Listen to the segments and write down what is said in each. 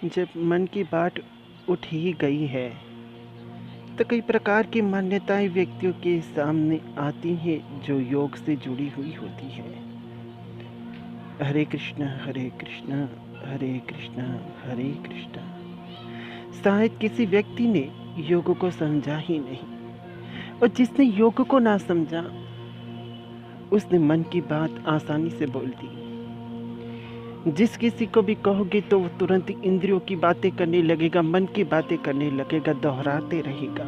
जब मन की बात उठ ही गई है तो कई प्रकार की मान्यताएं व्यक्तियों के सामने आती हैं जो योग से जुड़ी हुई होती है। हरे कृष्णा हरे कृष्णा हरे कृष्णा हरे कृष्णा। शायद किसी व्यक्ति ने योग को समझा ही नहीं, और जिसने योग को ना समझा उसने मन की बात आसानी से बोल दी। जिस किसी को भी कहोगे तो वो तुरंत इंद्रियों की बातें करने लगेगा, मन की बातें करने लगेगा, दोहराते रहेगा।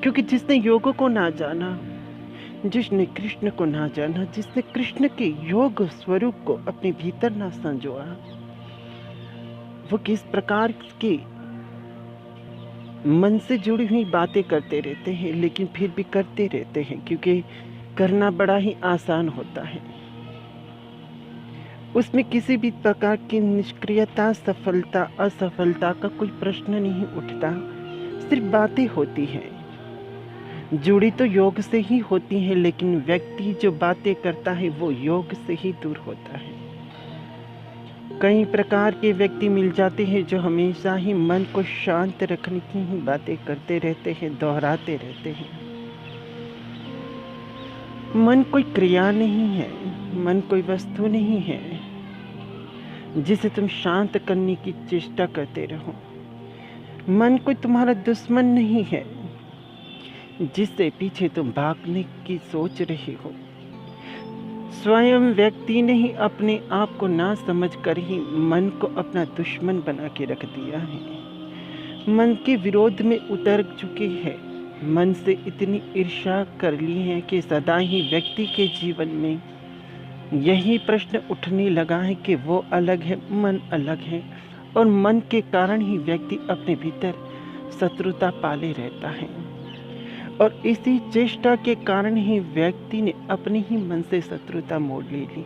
क्योंकि जिसने योग को ना जाना, जिसने कृष्ण को ना जाना, जिसने कृष्ण के योग स्वरूप को अपने भीतर ना संजोआ, वो किस प्रकार के मन से जुड़ी हुई बातें करते रहते हैं, लेकिन फिर भी करते रहते हैं क्योंकि करना बड़ा ही आसान होता है। उसमें किसी भी प्रकार की निष्क्रियता, सफलता असफलता का कोई प्रश्न नहीं उठता। सिर्फ बातें होती हैं, जुड़ी तो योग से ही होती हैं, लेकिन व्यक्ति जो बातें करता है वो योग से ही दूर होता है। कई प्रकार के व्यक्ति मिल जाते हैं जो हमेशा ही मन को शांत रखने की ही बातें करते रहते हैं, दोहराते रहते हैं। मन कोई क्रिया नहीं है, मन कोई वस्तु नहीं है जिसे तुम शांत करने की चेष्टा करते रहो। मन कोई तुम्हारा दुश्मन नहीं है जिससे पीछे तुम भागने की सोच रहे हो। स्वयं व्यक्ति ने ही अपने आप को ना समझ कर ही मन को अपना दुश्मन बना के रख दिया है। मन के विरोध में उतर चुके हैं, मन से इतनी ईर्ष्या कर ली है कि सदा ही व्यक्ति के जीवन में यही प्रश्न उठने लगा है कि वो अलग है, मन अलग है, और मन के कारण ही व्यक्ति अपने भीतर शत्रुता पाले रहता है। और इसी चेष्टा के कारण ही व्यक्ति ने अपने ही मन से शत्रुता मोड़ ले ली,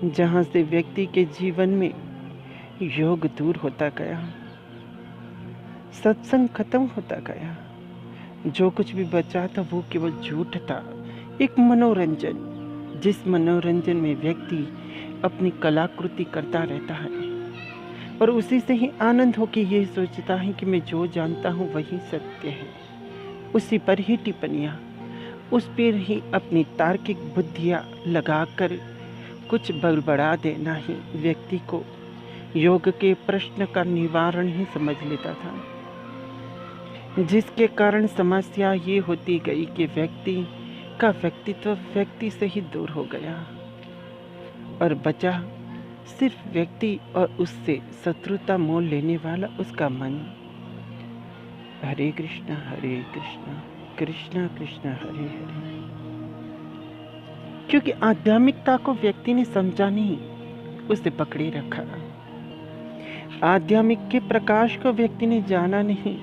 जहाँ से व्यक्ति के जीवन में योग दूर होता गया, सत्संग खत्म होता गया। जो कुछ भी बचा था वो केवल झूठ था, एक मनोरंजन, जिस मनोरंजन में व्यक्ति अपनी कलाकृति करता रहता है और उसी से ही आनंद हो के ये सोचता है कि मैं जो जानता हूँ वही सत्य है। उसी पर ही टिप्पणियाँ, उस पर ही अपनी तार्किक बुद्धियाँ लगाकर कुछ बड़बड़ा देना ही व्यक्ति को योग के प्रश्न का निवारण ही समझ लेता था, जिसके कारण समस्या ये होती गई कि व्यक्ति का व्यक्तित्व व्यक्ति से ही दूर हो गया और बचा सिर्फ व्यक्ति और उससे शत्रुता मोल लेने वाला उसका मन। हरे कृष्णा कृष्णा कृष्णा हरे हरे। क्योंकि आध्यात्मिकता को व्यक्ति ने समझा नहीं, उसे पकड़े रखा। आध्यात्मिक के प्रकाश को व्यक्ति ने जाना नहीं,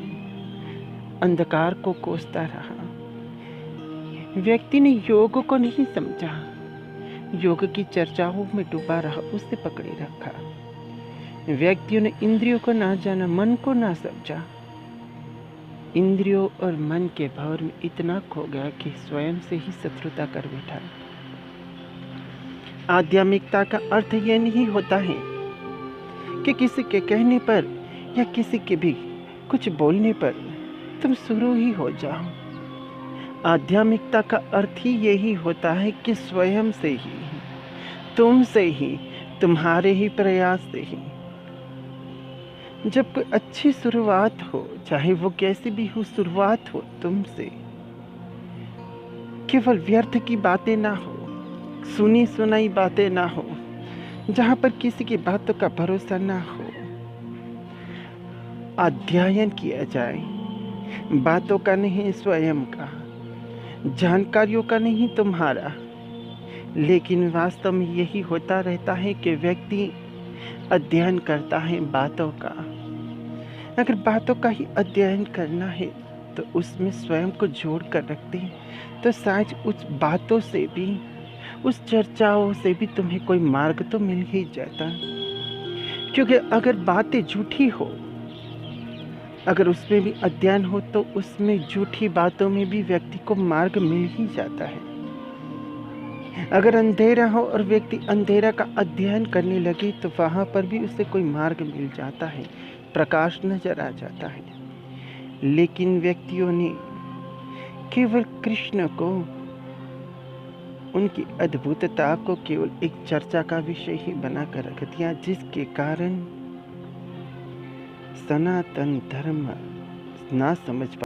अंधकार को कोसता रहा। व्यक्ति ने योग को नहीं समझा, योग की चर्चाओं में डूबा रहा, उसे पकड़े रखा। व्यक्तियों ने इंद्रियों को ना जाना, मन को ना समझा, इंद्रियों और मन के भंवर में इतना खो गया कि स्वयं से ही शत्रुता कर बैठा। आध्यात्मिकता का अर्थ यह नहीं होता है कि किसी के कहने पर या किसी के भी कुछ बोलने पर तुम शुरू ही हो जाओ। आध्यात्मिकता का अर्थ ही यही होता है कि स्वयं से ही, तुमसे ही, तुम्हारे ही प्रयास से ही जब कोई अच्छी शुरुआत हो, चाहे वो कैसी भी हो, शुरुआत हो तुमसे। केवल व्यर्थ की बातें ना हो, सुनी सुनाई बातें ना हो, जहाँ पर किसी की बातों का भरोसा ना हो। अध्ययन किया जाए, बातों का नहीं स्वयं का, जानकारियों का नहीं तुम्हारा। लेकिन वास्तव में यही होता रहता है कि व्यक्ति अध्ययन करता है बातों का। अगर बातों का ही अध्ययन करना है तो उसमें स्वयं को जोड़ कर रखते हैं तो शायद उस बातों से भी, उस चर्चाओं से भी तुम्हें कोई मार्ग तो मिल ही जाता। क्योंकि अगर बातें झूठी हो, अगर उसमें भी अध्ययन हो तो उसमें झूठी बातों में भी व्यक्ति को मार्ग मिल ही जाता है। अगर अंधेरा हो और व्यक्ति अंधेरा का अध्ययन करने लगे तो वहाँ पर भी उसे कोई मार्ग मिल जाता है, प्रकाश नजर आ जाता है। लेकिन व्यक्तियों ने केवल कृष्ण को, उनकी अद्भुतता को केवल एक चर्चा का विषय ही बनाकर रख दिया, जिसके कारण सनातन धर्म ना समझ